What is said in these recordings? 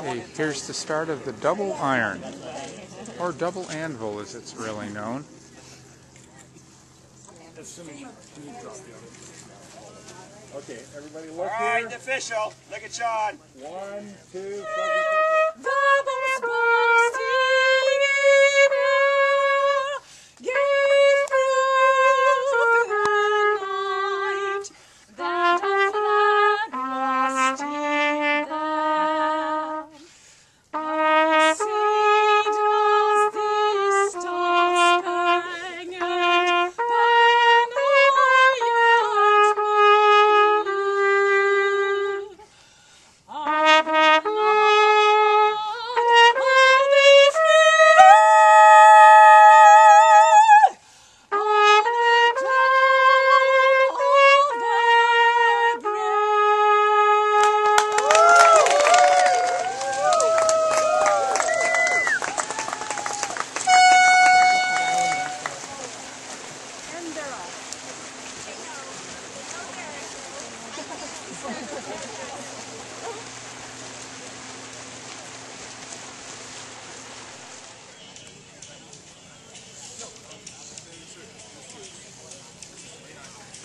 Hey, here's the start of the double iron, or double anvil as it's really known. Okay, everybody look here. All right, the official. Look at Sean. 1, 2,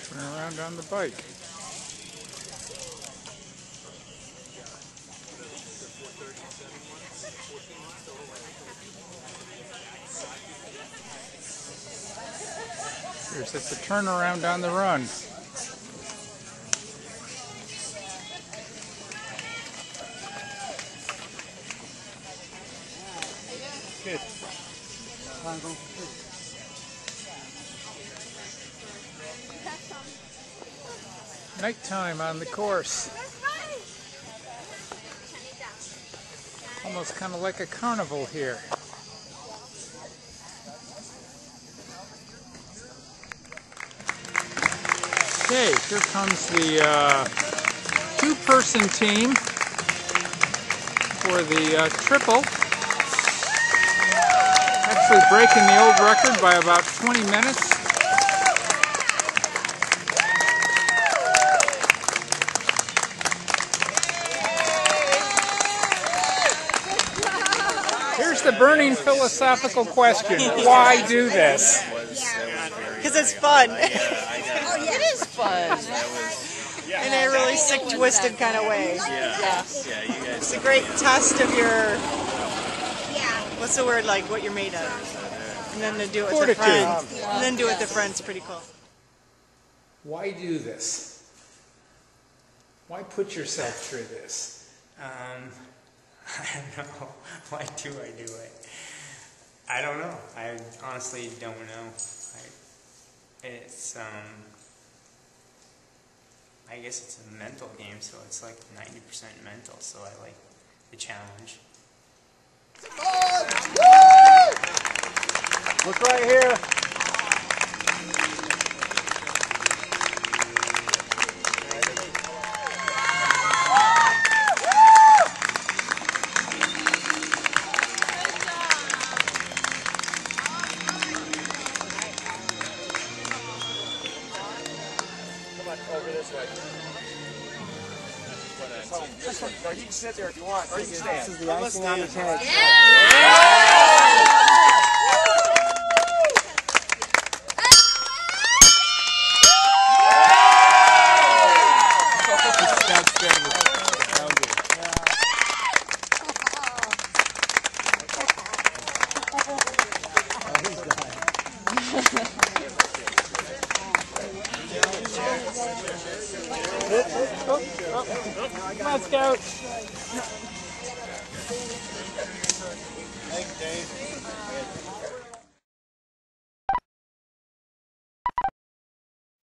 Turn around on the bike. Here's the turnaround on the run. Good. Nighttime on the course. Almost kind of like a carnival here. Okay, here comes the two-person team for the triple. Actually breaking the old record by about 20 minutes. Here's the burning philosophical question. Why do this? Because it's fun. It is fun. In a really sick, twisted kind of way. Yeah. It's a great test of your, what's the word, like what you're made of. And then to do it with a friend. And then do it with a friend's pretty cool. Why do this? Why put yourself through this? I don't know. Why do I do it? I don't know. I honestly don't know. It's, I guess it's a mental game, so it's like 90% mental, so I like the challenge. Look right here. Over this way. No, you can sit there if you want, or you can stand. This is the icing on the cake. Come on, Scout.